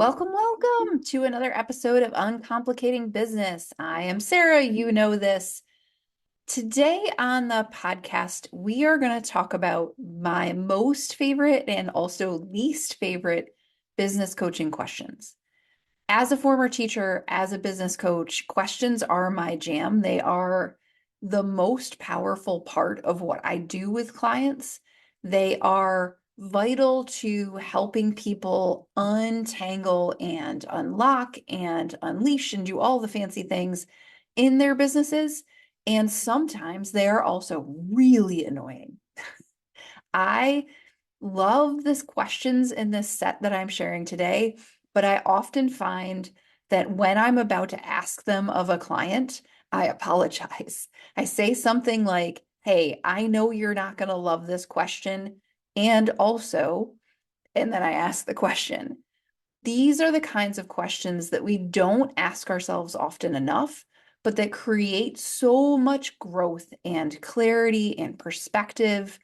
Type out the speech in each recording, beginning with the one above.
Welcome to another episode of Uncomplicating Business. I am Sarah, you know this. Today on the podcast, we are going to talk about my most favorite and also least favorite business coaching questions. As a former teacher, as a business coach, questions are my jam. They are the most powerful part of what I do with clients. They are vital to helping people untangle and unlock and unleash and do all the fancy things in their businesses. And sometimes they are also really annoying. I love this questions in this set that I'm sharing today, but I often find that when I'm about to ask them of a client, I apologize. I say something like, hey, I know you're not going to love this question. And also, and then I ask the question. These are the kinds of questions that we don't ask ourselves often enough, but that create so much growth and clarity and perspective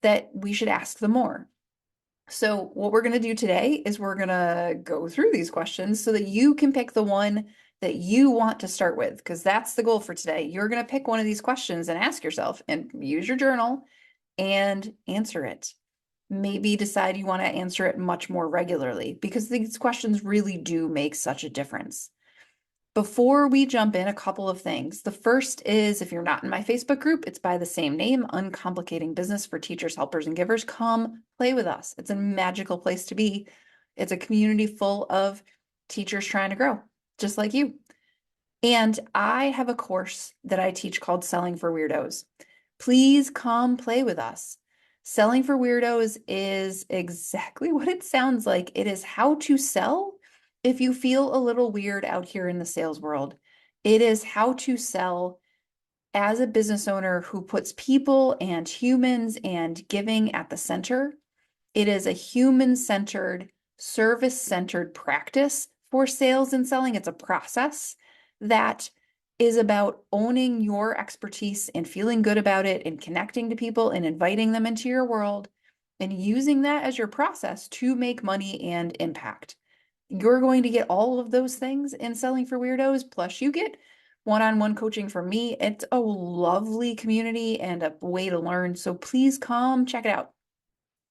that we should ask them more. So what we're going to do today is we're going to go through these questions so that you can pick the one that you want to start with, because that's the goal for today. You're going to pick one of these questions and ask yourself and use your journal and answer it. Maybe decide you want to answer it much more regularly because these questions really do make such a difference. Before we jump in, a couple of things. The first is if you're not in my Facebook group, it's by the same name, Uncomplicating Business for Teachers, Helpers, and Givers. Come play with us. It's a magical place to be. It's a community full of teachers trying to grow, just like you. And I have a course that I teach called Selling for Weirdos. Please come play with us. Selling for Weirdos is exactly what it sounds like. It is how to sell if you feel a little weird out here in the sales world. It is how to sell as a business owner who puts people and humans and giving at the center. It is a human-centered, service-centered practice for sales and selling. It's a process that is about owning your expertise and feeling good about it and connecting to people and inviting them into your world and using that as your process to make money and impact. You're going to get all of those things in Selling for Weirdos, plus you get one-on-one coaching from me. It's a lovely community and a way to learn. So please come check it out.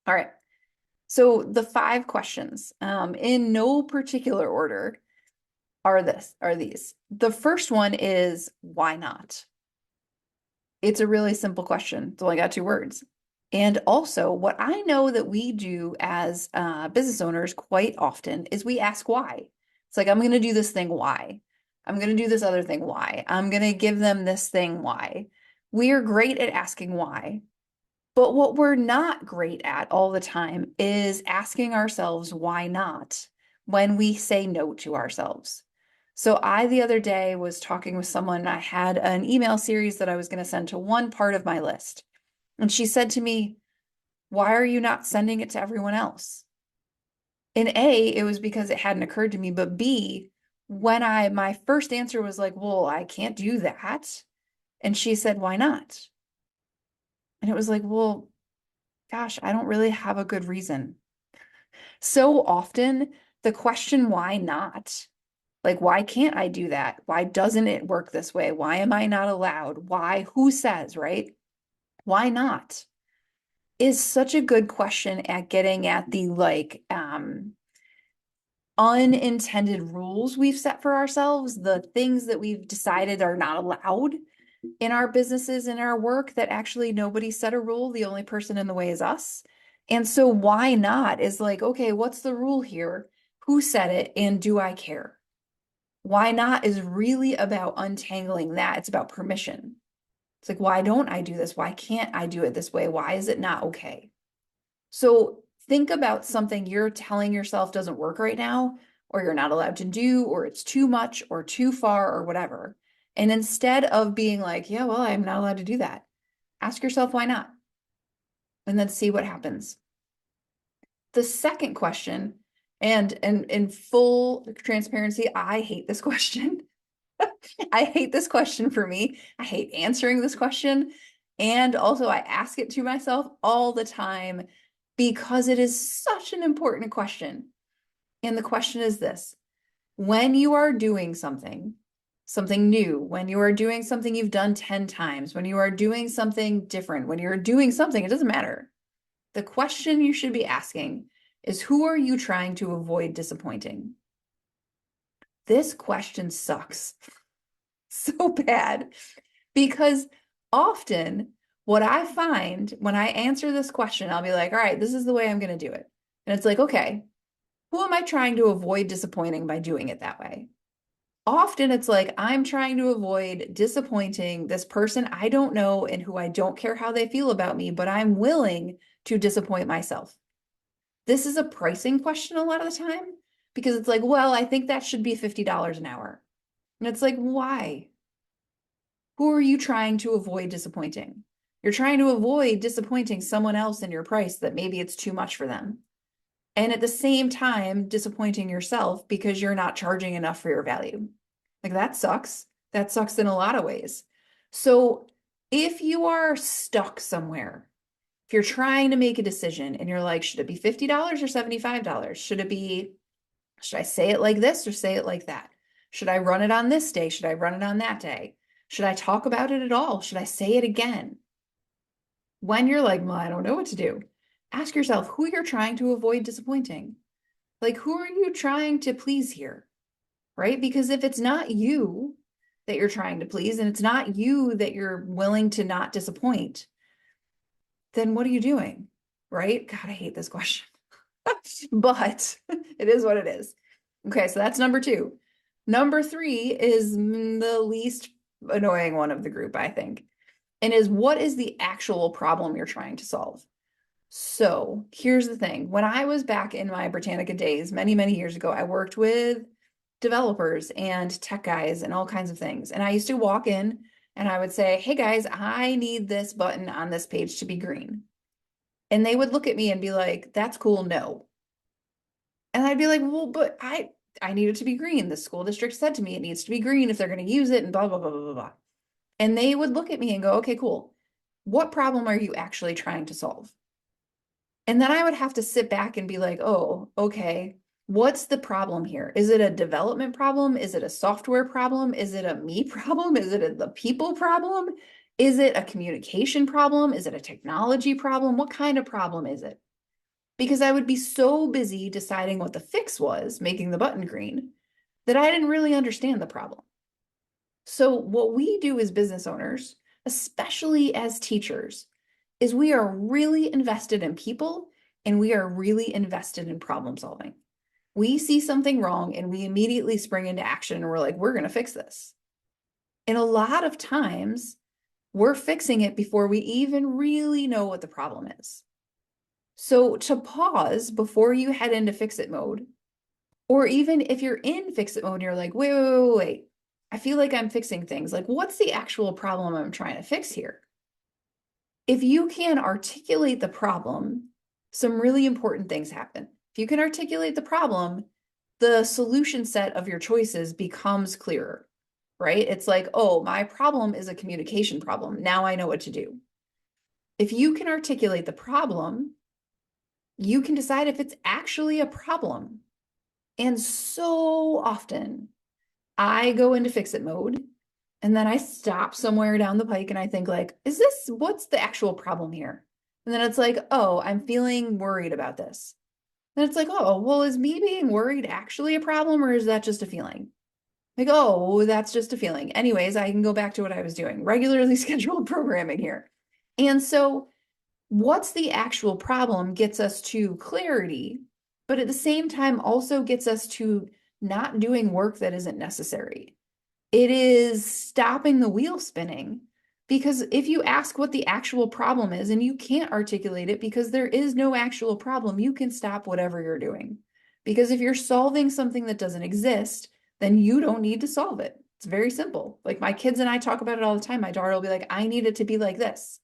All right. So the 5 questions, in no particular order, are these. The first one is why not? It's a really simple question. It's only got 2 words. And also, what I know that we do as business owners quite often is we ask why. It's like, I'm going to do this thing, why? I'm going to do this other thing, why? I'm going to give them this thing, why? We are great at asking why. But what we're not great at all the time is asking ourselves why not when we say no to ourselves. So I, the other day, was talking with someone. I had an email series that I was going to send to one part of my list. And she said to me, why are you not sending it to everyone else? And A, it was because it hadn't occurred to me. But B, my first answer was like, well, I can't do that. And she said, why not? And it was like, well, gosh, I don't really have a good reason. So often the question, why not? Like, why can't I do that? Why doesn't it work this way? Why am I not allowed? Why? Who says, right? Why not? Is such a good question at getting at the unintended rules we've set for ourselves, the things that we've decided are not allowed in our businesses, in our work, that actually nobody set a rule. The only person in the way is us. And so why not is like, okay, what's the rule here? Who said it? And do I care? Why not is really about untangling that. It's about permission. It's like, why don't I do this? Why can't I do it this way? Why is it not okay? So think about something you're telling yourself doesn't work right now, or you're not allowed to do, or it's too much or too far or whatever. And instead of being like, yeah, well, I'm not allowed to do that, ask yourself why not, and then see what happens. The second question, and in full transparency, I hate this question. I hate this question for me. I hate answering this question. And also, I ask it to myself all the time because it is such an important question. And the question is this: when you are doing something, something new, when you are doing something you've done 10 times, when you are doing something different, when you're doing something, it doesn't matter. The question you should be asking is, who are you trying to avoid disappointing? This question sucks so bad because often what I find when I answer this question, I'll be like, all right, this is the way I'm going to do it. And it's like, okay, who am I trying to avoid disappointing by doing it that way? Often it's like, I'm trying to avoid disappointing this person I don't know and who I don't care how they feel about me, but I'm willing to disappoint myself. This is a pricing question a lot of the time because it's like, well, I think that should be $50 an hour. And it's like, why? Who are you trying to avoid disappointing? You're trying to avoid disappointing someone else in your price that maybe it's too much for them. And at the same time, disappointing yourself because you're not charging enough for your value. Like that sucks. That sucks in a lot of ways. So if you are stuck somewhere, if you're trying to make a decision and you're like, should it be $50 or $75? Should I say it like this or say it like that? Should I run it on this day? Should I run it on that day? Should I talk about it at all? Should I say it again? When you're like, well, I don't know what to do, ask yourself who you're trying to avoid disappointing. Like, who are you trying to please here? Right? Because if it's not you that you're trying to please and it's not you that you're willing to not disappoint, then what are you doing? Right? God, I hate this question. But it is what it is. Okay, so that's number two. Number three is the least annoying one of the group, I think, and is what is the actual problem you're trying to solve? So here's the thing. When I was back in my Britannica days, many, many years ago, I worked with developers and tech guys and all kinds of things. And I used to walk in and I would say, hey guys, I need this button on this page to be green. And they would look at me and be like, that's cool, no. And I'd be like, well, but I need it to be green. The school district said to me it needs to be green if they're going to use it and blah, blah, blah, blah, blah, blah. And they would look at me and go, okay, cool. What problem are you actually trying to solve? And then I would have to sit back and be like, oh, okay, what's the problem here? Is it a development problem? Is it a software problem? Is it a me problem? Is it the people problem? Is it a communication problem? Is it a technology problem? What kind of problem is it? Because I would be so busy deciding what the fix was, making the button green, that I didn't really understand the problem. So, what we do as business owners, especially as teachers, is we are really invested in people and we are really invested in problem solving. We see something wrong and we immediately spring into action and we're like, we're going to fix this. And a lot of times, we're fixing it before we even really know what the problem is. So, to pause before you head into fix it mode, or even if you're in fix it mode and you're like, wait, I feel like I'm fixing things. Like, what's the actual problem I'm trying to fix here? If you can articulate the problem, some really important things happen. If you can articulate the problem, the solution set of your choices becomes clearer, right? It's like, oh, my problem is a communication problem. Now I know what to do. If you can articulate the problem, you can decide if it's actually a problem. And so often I go into fix it mode and then I stop somewhere down the pike and I think like, what's the actual problem here? And then it's like, oh, I'm feeling worried about this. Then it's like, oh, well, is me being worried actually a problem or is that just a feeling? Like, oh, that's just a feeling. Anyways, I can go back to what I was doing, regularly scheduled programming here. And so what's the actual problem gets us to clarity, but at the same time also gets us to not doing work that isn't necessary. It is stopping the wheel spinning because if you ask what the actual problem is and you can't articulate it because there is no actual problem, you can stop whatever you're doing. Because if you're solving something that doesn't exist, then you don't need to solve it. It's very simple. Like my kids and I talk about it all the time. My daughter will be like, I need it to be like this.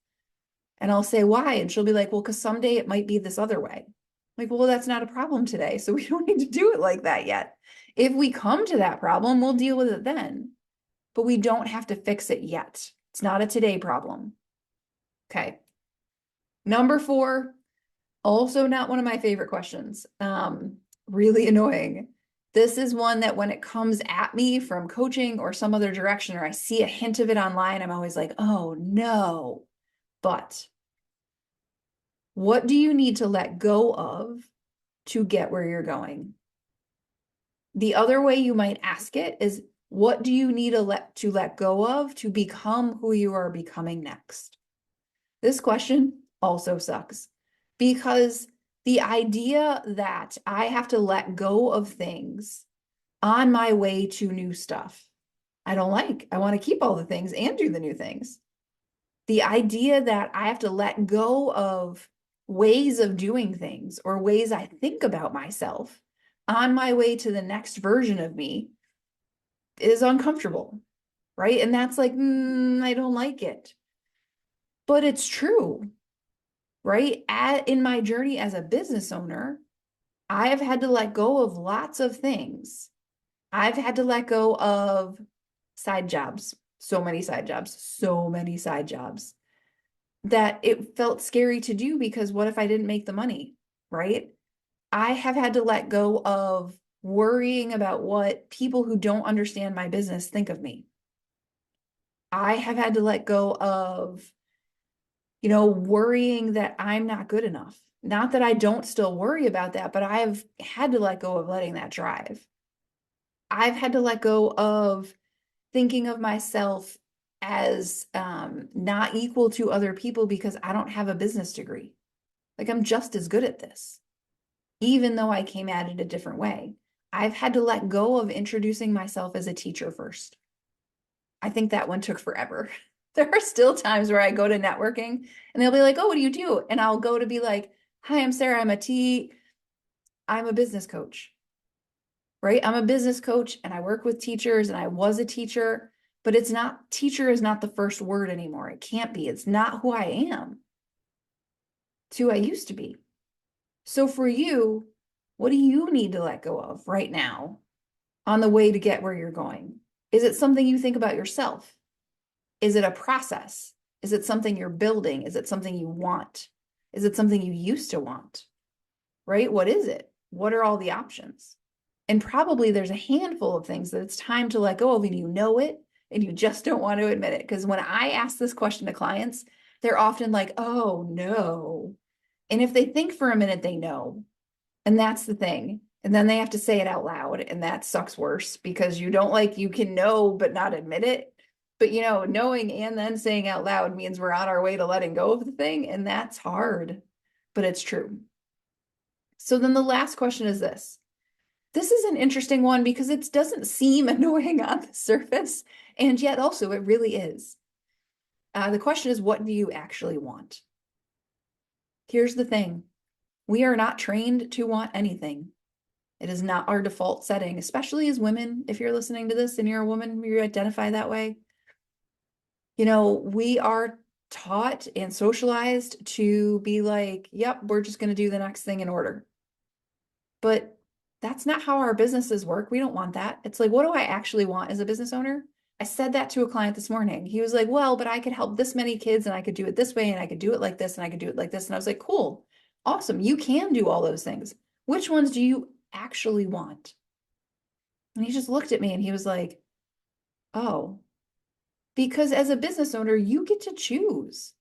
And I'll say, why? And she'll be like, well, because someday it might be this other way. I'm like, well, that's not a problem today. So we don't need to do it like that yet. If we come to that problem, we'll deal with it then. But we don't have to fix it yet. It's not a today problem. Okay. Number four, also not one of my favorite questions. really annoying. This is one that when it comes at me from coaching or some other direction, or I see a hint of it online, I'm always like, oh no. But what do you need to let go of to get where you're going? The other way you might ask it is, what do you need to let go of to become who you are becoming next? This question also sucks because the idea that I have to let go of things on my way to new stuff, I don't like. I want to keep all the things and do the new things. The idea that I have to let go of ways of doing things or ways I think about myself on my way to the next version of me is uncomfortable, right? And that's like, I don't like it. But it's true, right? In my journey as a business owner, I have had to let go of lots of things. I've had to let go of side jobs, so many side jobs, so many side jobs that it felt scary to do because what if I didn't make the money, right? I have had to let go of worrying about what people who don't understand my business think of me. I have had to let go of, worrying that I'm not good enough. Not that I don't still worry about that, but I've had to let go of letting that drive. I've had to let go of thinking of myself as not equal to other people because I don't have a business degree. Like I'm just as good at this, even though I came at it a different way. I've had to let go of introducing myself as a teacher first. I think that one took forever. There are still times where I go to networking and they'll be like, "Oh, what do you do?" And I'll go to be like, "Hi, I'm Sarah. I'm a business coach." Right? I'm a business coach and I work with teachers and I was a teacher, but teacher is not the first word anymore. It can't be. It's not who I am. It's who I used to be. So for you, what do you need to let go of right now on the way to get where you're going? Is it something you think about yourself? Is it a process? Is it something you're building? Is it something you want? Is it something you used to want? Right? What is it? What are all the options? And probably there's a handful of things that it's time to let go of, and you know it, and you just don't want to admit it. Because when I ask this question to clients, they're often like, oh no. And if they think for a minute, they know. And that's the thing. And then they have to say it out loud. And that sucks worse because you can know, but not admit it. But knowing and then saying out loud means we're on our way to letting go of the thing. And that's hard, but it's true. So then the last question is this. This is an interesting one because it doesn't seem annoying on the surface, and yet also it really is. The question is, what do you actually want? Here's the thing. We are not trained to want anything. It is not our default setting, especially as women. If you're listening to this and you're a woman, you identify that way. We are taught and socialized to be like, yep, we're just going to do the next thing in order. But that's not how our businesses work. We don't want that. It's like, what do I actually want as a business owner? I said that to a client this morning. He was like, well, but I could help this many kids and I could do it this way and I could do it like this and I could do it like this. And I was like, cool, awesome. You can do all those things. Which ones do you actually want? And he just looked at me and he was like, oh, because as a business owner, you get to choose.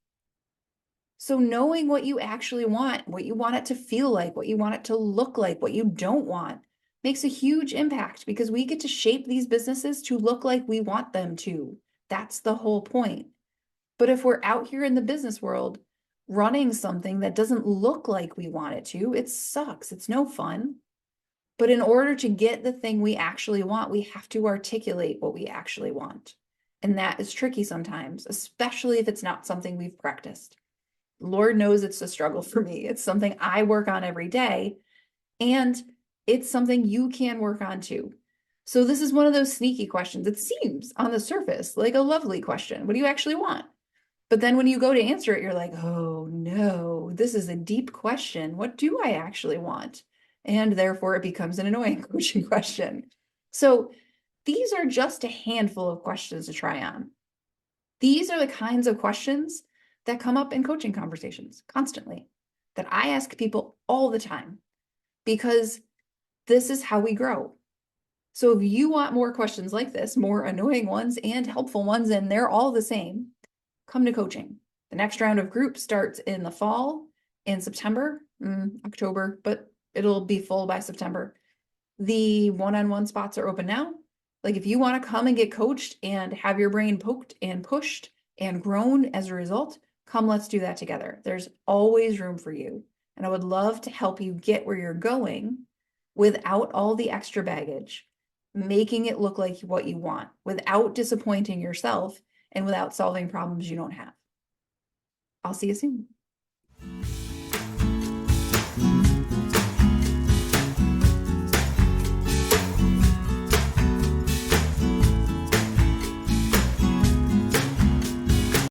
So knowing what you actually want, what you want it to feel like, what you want it to look like, what you don't want, makes a huge impact because we get to shape these businesses to look like we want them to. That's the whole point. But if we're out here in the business world running something that doesn't look like we want it to, it sucks. It's no fun. But in order to get the thing we actually want, we have to articulate what we actually want. And that is tricky sometimes, especially if it's not something we've practiced. Lord knows it's a struggle for me. It's something I work on every day, and it's something you can work on too. So this is one of those sneaky questions. It seems on the surface like a lovely question. What do you actually want? But then when you go to answer it, you're like, oh no, this is a deep question. What do I actually want? And therefore it becomes an annoying coaching question. So these are just a handful of questions to try on. These are the kinds of questions that come up in coaching conversations constantly, that I ask people all the time, because This is how we grow. So if you want more questions like this, more annoying ones and helpful ones, and they're all the same, come to coaching. The next round of groups starts in the fall, in September, October, but it'll be full by September. The one-on-one spots are open now. Like if you want to come and get coached and have your brain poked and pushed and grown as a result, come, let's do that together. There's always room for you. And I would love to help you get where you're going without all the extra baggage, making it look like what you want, without disappointing yourself and without solving problems you don't have. I'll see you soon.